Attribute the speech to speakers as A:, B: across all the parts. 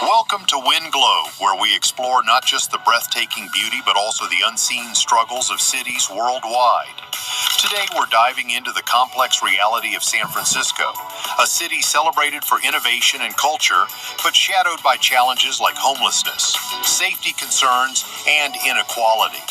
A: Welcome to Wind Glow, where we explore not just the breathtaking beauty but also the unseen struggles of cities worldwide. Today we're diving into the complex reality of San Francisco, a city celebrated for innovation and culture, but shadowed by challenges like homelessness, safety concerns, and inequality.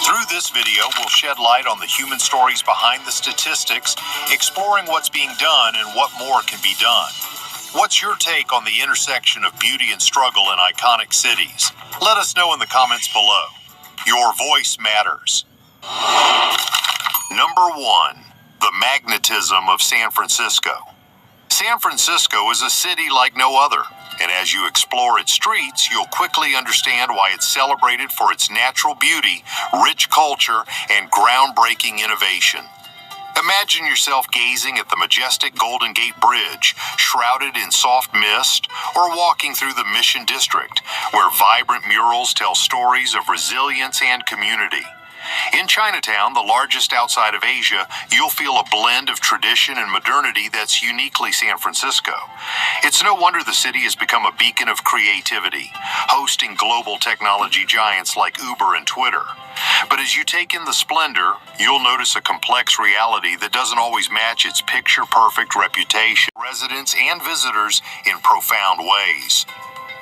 A: Through this video, we'll shed light on the human stories behind the statistics, exploring what's being done and what more can be done. What's your take on the intersection of beauty and struggle in iconic cities? Let us know in the comments below. Your voice matters. Number 1. The magnetism of San Francisco. San Francisco is a city like no other, and as you explore its streets, you'll quickly understand why it's celebrated for its natural beauty, rich culture, and groundbreaking innovation. Imagine yourself gazing at the majestic Golden Gate Bridge, shrouded in soft mist, or walking through the Mission District, where vibrant murals tell stories of resilience and community. In Chinatown, the largest outside of Asia, you'll feel a blend of tradition and modernity that's uniquely San Francisco. It's no wonder the city has become a beacon of creativity, hosting global technology giants like Uber and Twitter. But as you take in the splendor, you'll notice a complex reality that doesn't always match its picture-perfect reputation. Residents and visitors in profound ways.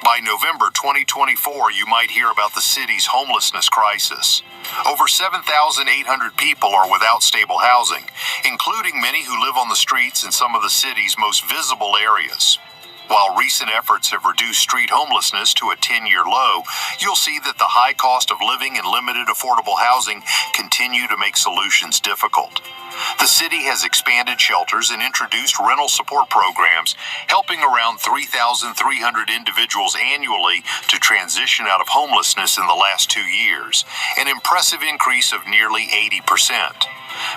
A: By November 2024, you might hear about the city's homelessness crisis. Over 7,800 people are without stable housing, including many who live on the streets in some of the city's most visible areas. While recent efforts have reduced street homelessness to a 10-year low, you'll see that the high cost of living and limited affordable housing continue to make solutions difficult. The city has expanded shelters and introduced rental support programs, helping around 3,300 individuals annually to transition out of homelessness in the last 2 years, an impressive increase of nearly 80%.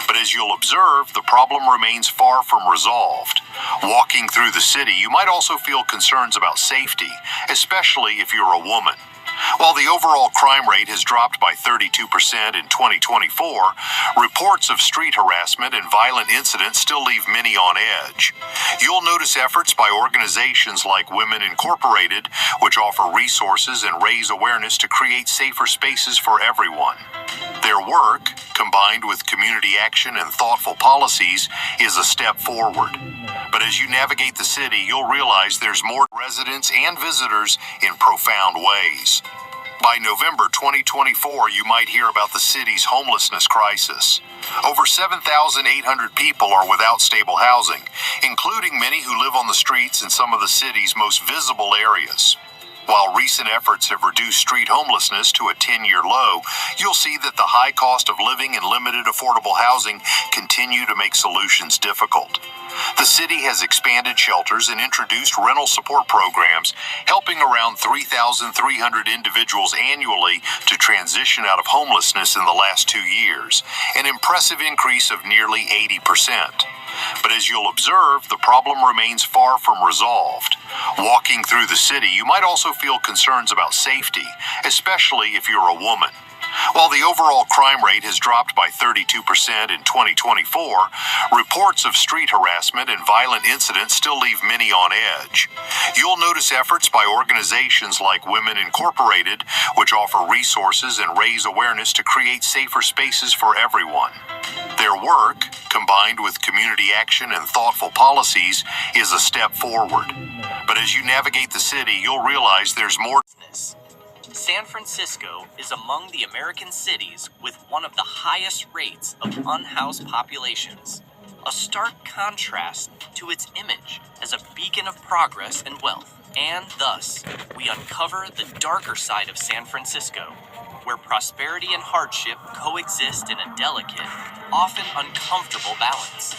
A: But as you'll observe, the problem remains far from resolved. Walking through the city, you might also feel concerns about safety, especially if you're a woman. While the overall crime rate has dropped by 32% in 2024, reports of street harassment and violent incidents still leave many on edge. You'll notice efforts by organizations like Women Incorporated, which offer resources and raise awareness to create safer spaces for everyone. Their work, combined with community action and thoughtful policies, is a step forward. But as you navigate the city, you'll realize there's more residents and visitors in profound ways. By November 2024, you might hear about the city's homelessness crisis. Over 7,800 people are without stable housing, including many who live on the streets in some of the city's most visible areas. While recent efforts have reduced street homelessness to a 10-year low, you'll see that the high cost of living and limited affordable housing continue to make solutions difficult. The city has expanded shelters and introduced rental support programs, helping around 3,300 individuals annually to transition out of homelessness in the last 2 years, an impressive increase of nearly 80%. But as you'll observe, the problem remains far from resolved. Walking through the city, you might also feel concerns about safety, especially if you're a woman. While the overall crime rate has dropped by 32% in 2024, reports of street harassment and violent incidents still leave many on edge. You'll notice efforts by organizations like Women Incorporated, which offer resources and raise awareness to create safer spaces for everyone. Their work, combined with community action and thoughtful policies, is a step forward. But as you navigate the city, you'll realize there's more.
B: San Francisco is among the American cities with one of the highest rates of unhoused populations, a stark contrast to its image as a beacon of progress and wealth. And thus, we uncover the darker side of San Francisco, where prosperity and hardship coexist in a delicate, often uncomfortable balance.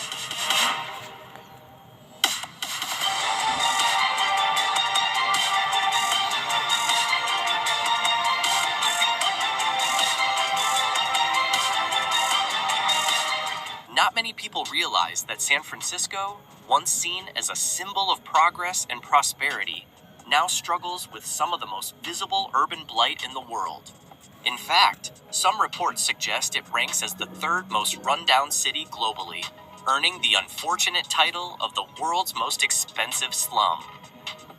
B: Not many people realize that San Francisco, once seen as a symbol of progress and prosperity, now struggles with some of the most visible urban blight in the world. In fact, some reports suggest it ranks as the third most rundown city globally, earning the unfortunate title of the world's most expensive slum.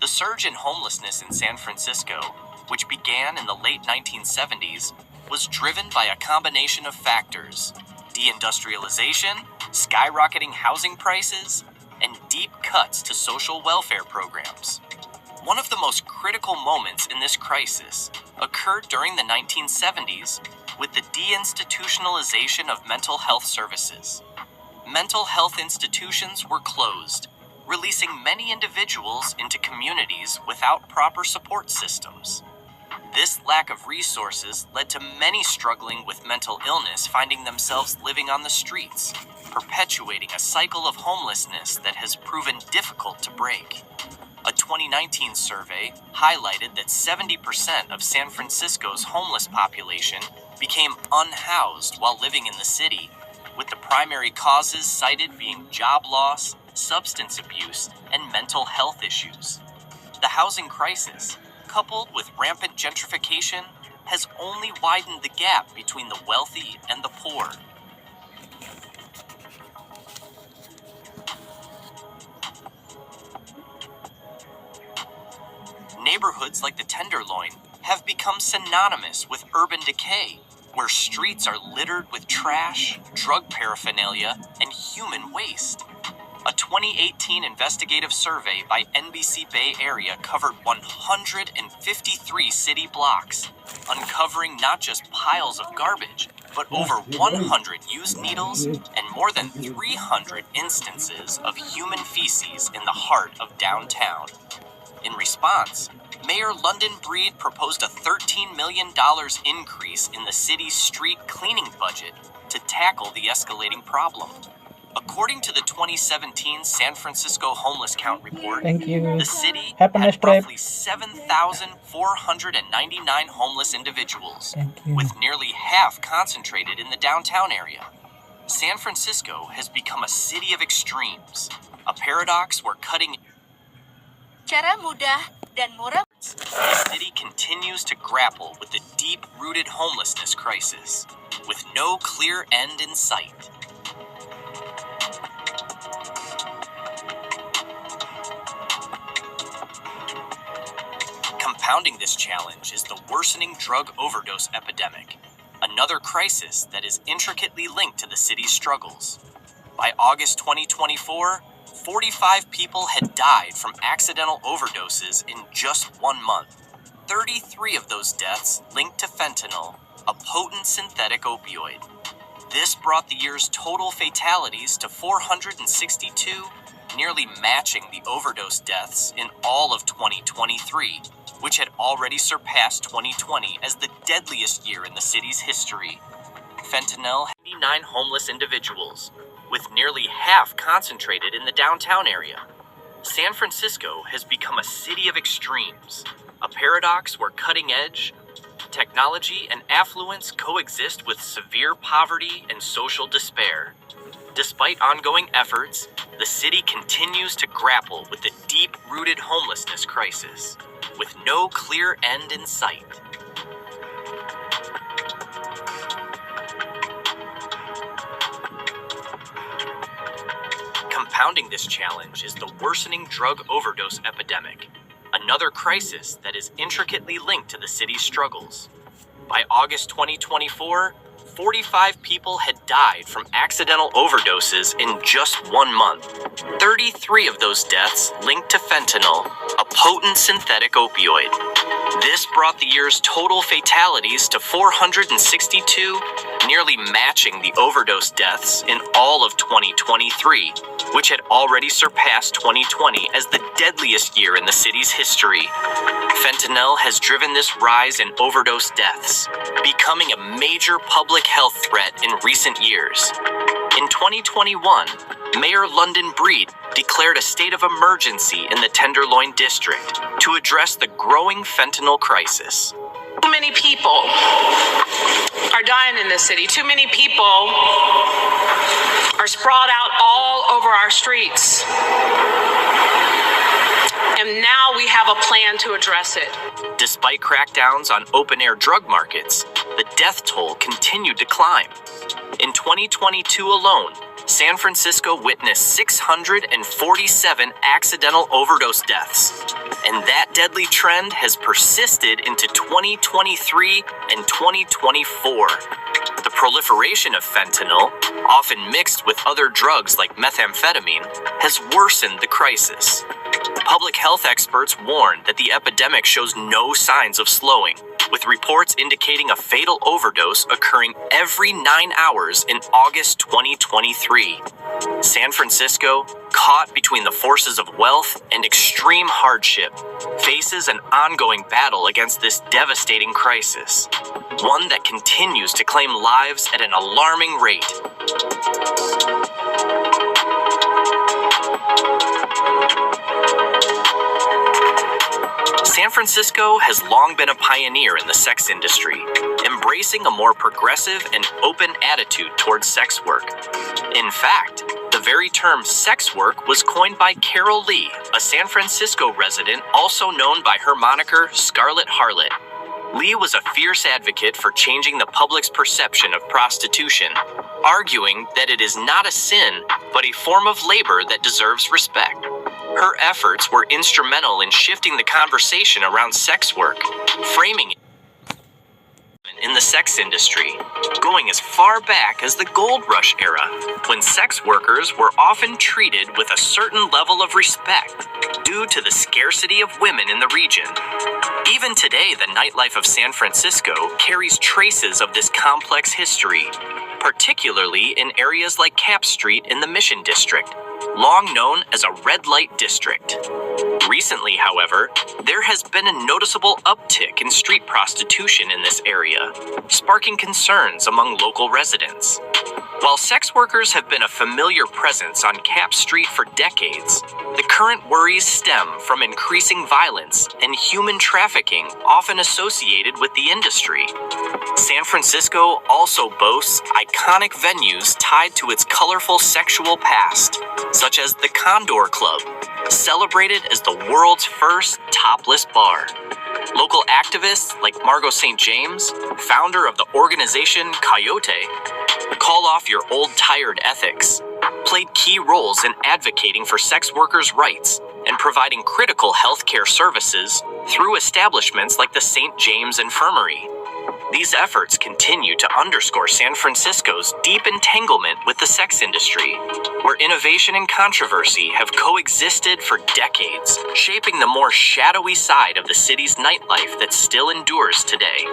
B: The surge in homelessness in San Francisco, which began in the late 1970s, was driven by a combination of factors: deindustrialization, skyrocketing housing prices, and deep cuts to social welfare programs. One of the most critical moments in this crisis occurred during the 1970s with the deinstitutionalization of mental health services. Mental health institutions were closed, releasing many individuals into communities without proper support systems. This lack of resources led to many struggling with mental illness finding themselves living on the streets, perpetuating a cycle of homelessness that has proven difficult to break. A 2019 survey highlighted that 70% of San Francisco's homeless population became unhoused while living in the city, with the primary causes cited being job loss, substance abuse, and mental health issues. The housing crisis, coupled with rampant gentrification, has only widened the gap between the wealthy and the poor. Neighborhoods like the Tenderloin have become synonymous with urban decay, where streets are littered with trash, drug paraphernalia, and human waste. A 2018 investigative survey by NBC Bay Area covered 153 city blocks, uncovering not just piles of garbage, but over 100 used needles and more than 300 instances of human feces in the heart of downtown. In response, Mayor London Breed proposed a $13 million increase in the city's street cleaning budget to tackle the escalating problem. According to the 2017 San Francisco Homeless Count report,
C: Thank you.
B: the city
C: Have a nice
B: had
C: trip.
B: roughly 7,499 homeless individuals,
C: Thank you.
B: with nearly half concentrated in the downtown area. San Francisco has become a city of extremes, a paradox where cutting
D: Cara mudah dan murah.
B: the city continues to grapple with the deep-rooted homelessness crisis, with no clear end in sight. Compounding this challenge is the worsening drug overdose epidemic, another crisis that is intricately linked to the city's struggles. By August 2024, 45 people had died from accidental overdoses in just 1 month. 33 of those deaths linked to fentanyl, a potent synthetic opioid. This brought the year's total fatalities to 462, nearly matching the overdose deaths in all of 2023, which had already surpassed 2020 as the deadliest year in the city's history. Fentanyl had 89 homeless individuals, with nearly half concentrated in the downtown area. San Francisco has become a city of extremes, a paradox where cutting-edge technology and affluence coexist with severe poverty and social despair. Despite ongoing efforts, the city continues to grapple with the deep-rooted homelessness crisis, with no clear end in sight. Compounding this challenge is the worsening drug overdose epidemic, another crisis that is intricately linked to the city's struggles. By August 2024, 45 people had died from accidental overdoses in just 1 month. 33 of those deaths linked to fentanyl, a potent synthetic opioid. This brought the year's total fatalities to 462, nearly matching the overdose deaths in all of 2023, which had already surpassed 2020 as the deadliest year in the city's history. Fentanyl has driven this rise in overdose deaths, becoming a major public health threat in recent years. In 2021, Mayor London Breed declared a state of emergency in the Tenderloin district to address the growing fentanyl crisis.
E: Too many people are dying in this city. Too many people are sprawled out all over our streets. And now we have a plan to address it.
B: Despite crackdowns on open-air drug markets, the death toll continued to climb. In 2022 alone, San Francisco witnessed 647 accidental overdose deaths, and that deadly trend has persisted into 2023 and 2024. The proliferation of fentanyl, often mixed with other drugs like methamphetamine, has worsened the crisis. Public health experts warn that the epidemic shows no signs of slowing, with reports indicating a fatal overdose occurring every 9 hours in August 2023. San Francisco, caught between the forces of wealth and extreme hardship, faces an ongoing battle against this devastating crisis, one that continues to claim lives at an alarming rate. San Francisco has long been a pioneer in the sex industry, embracing a more progressive and open attitude towards sex work. In fact, the very term sex work was coined by Carol Lee, a San Francisco resident also known by her moniker Scarlet Harlot. Lee was a fierce advocate for changing the public's perception of prostitution, arguing that it is not a sin, but a form of labor that deserves respect. Her efforts were instrumental in shifting the conversation around sex work, framing it in the sex industry, going as far back as the Gold Rush era, when sex workers were often treated with a certain level of respect due to the scarcity of women in the region. Even today, the nightlife of San Francisco carries traces of this complex history, particularly in areas like Cap Street in the Mission District, long known as a red light district. Recently, however, there has been a noticeable uptick in street prostitution in this area, sparking concerns among local residents. While sex workers have been a familiar presence on Cap Street for decades, the current worries stem from increasing violence and human trafficking often associated with the industry. San Francisco also boasts iconic venues tied to its colorful sexual past, such as the Condor Club, celebrated as the world's first topless bar. Local activists like Margot St. James, founder of the organization Coyote, Call Off Your Old Tired Ethics, played key roles in advocating for sex workers' rights and providing critical healthcare services through establishments like the St. James Infirmary. These efforts continue to underscore San Francisco's deep entanglement with the sex industry, where innovation and controversy have coexisted for decades, shaping the more shadowy side of the city's nightlife that still endures today.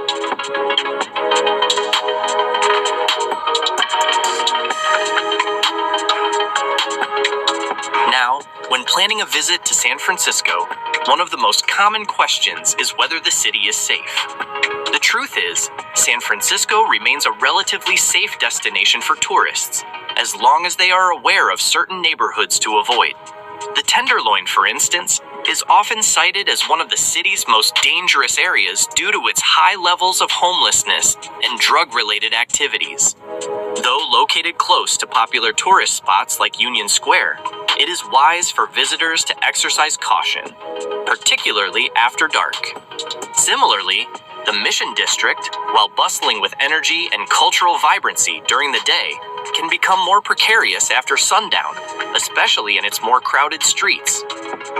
B: Now, when planning a visit to San Francisco, one of the most common questions is whether the city is safe. The truth is, San Francisco remains a relatively safe destination for tourists, as long as they are aware of certain neighborhoods to avoid. The Tenderloin, for instance, is often cited as one of the city's most dangerous areas due to its high levels of homelessness and drug-related activities. Though located close to popular tourist spots like Union Square, it is wise for visitors to exercise caution, particularly after dark. Similarly, the Mission District, while bustling with energy and cultural vibrancy during the day, can become more precarious after sundown, especially in its more crowded streets.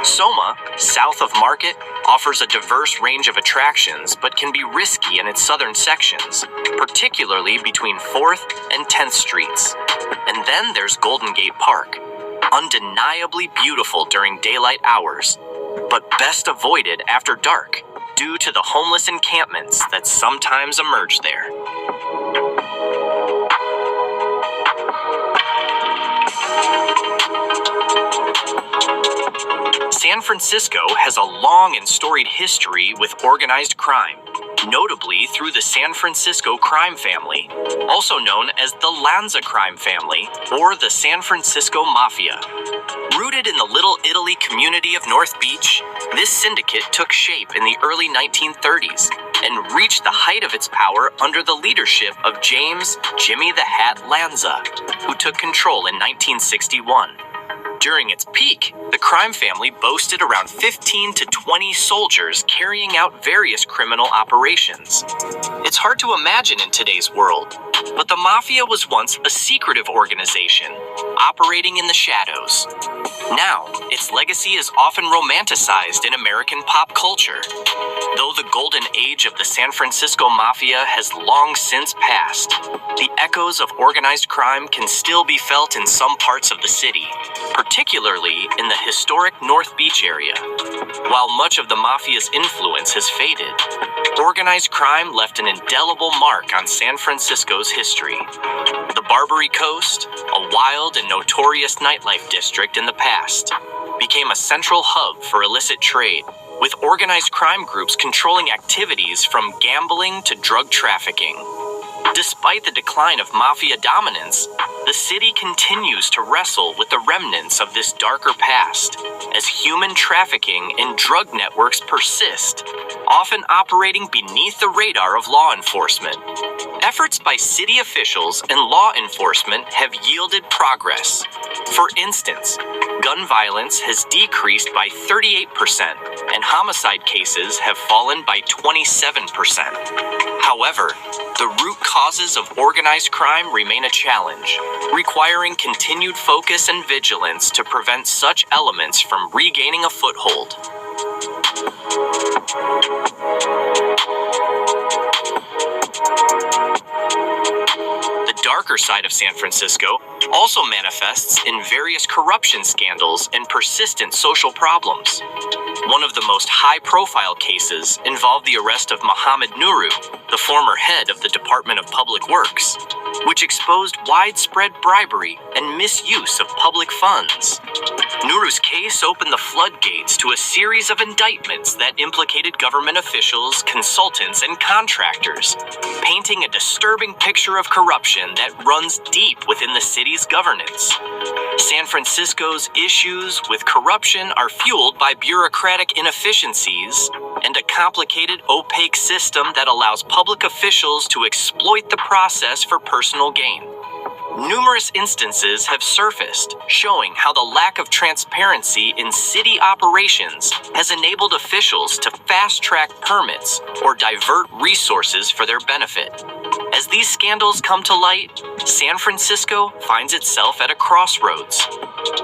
B: Soma, south of Market, offers a diverse range of attractions but can be risky in its southern sections, particularly between 4th and 10th Streets. And then there's Golden Gate Park, undeniably beautiful during daylight hours, but best avoided after dark due to the homeless encampments that sometimes emerge there. San Francisco has a long and storied history with organized crime, notably through the San Francisco crime family, also known as the Lanza crime family or the San Francisco Mafia. Rooted in the Little Italy community of North Beach, this syndicate took shape in the early 1930s and reached the height of its power under the leadership of James "Jimmy the Hat" Lanza, who took control in 1961. During its peak, the crime family boasted around 15 to 20 soldiers carrying out various criminal operations. It's hard to imagine in today's world, but the mafia was once a secretive organization, operating in the shadows. Now, its legacy is often romanticized in American pop culture. Though the golden age of the San Francisco Mafia has long since passed, the echoes of organized crime can still be felt in some parts of the city, particularly in the historic North Beach area. While much of the Mafia's influence has faded, organized crime left an indelible mark on San Francisco's history. The Barbary Coast, a wild and notorious nightlife district in the past, became a central hub for illicit trade, with organized crime groups controlling activities from gambling to drug trafficking. Despite the decline of mafia dominance, the city continues to wrestle with the remnants of this darker past, as human trafficking and drug networks persist, often operating beneath the radar of law enforcement. Efforts by city officials and law enforcement have yielded progress. For instance, gun violence has decreased by 38%, and homicide cases have fallen by 27%. However, the root causes of organized crime remain a challenge, requiring continued focus and vigilance to prevent such elements from regaining a foothold. The darker side of San Francisco also manifests in various corruption scandals and persistent social problems. One of the most high-profile cases involved the arrest of Mohammed Nuru, the former head of the Department of Public Works, which exposed widespread bribery and misuse of public funds. Nuru's case opened the floodgates to a series of indictments that implicated government officials, consultants, and contractors, painting a disturbing picture of corruption that runs deep within the city's governance. San Francisco's issues with corruption are fueled by bureaucratic inefficiencies and a complicated, opaque system that allows public officials to exploit the process for personal gain. Numerous instances have surfaced, showing how the lack of transparency in city operations has enabled officials to fast-track permits or divert resources for their benefit. As these scandals come to light, San Francisco finds itself at a crossroads.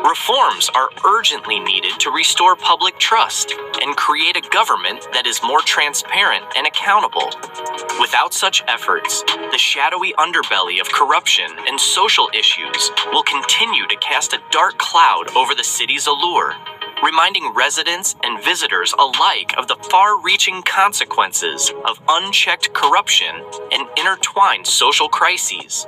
B: Reforms are urgently needed to restore public trust and create a government that is more transparent and accountable. Without such efforts, the shadowy underbelly of corruption and social issues will continue to cast a dark cloud over the city's allure, reminding residents and visitors alike of the far-reaching consequences of unchecked corruption and intertwined social crises.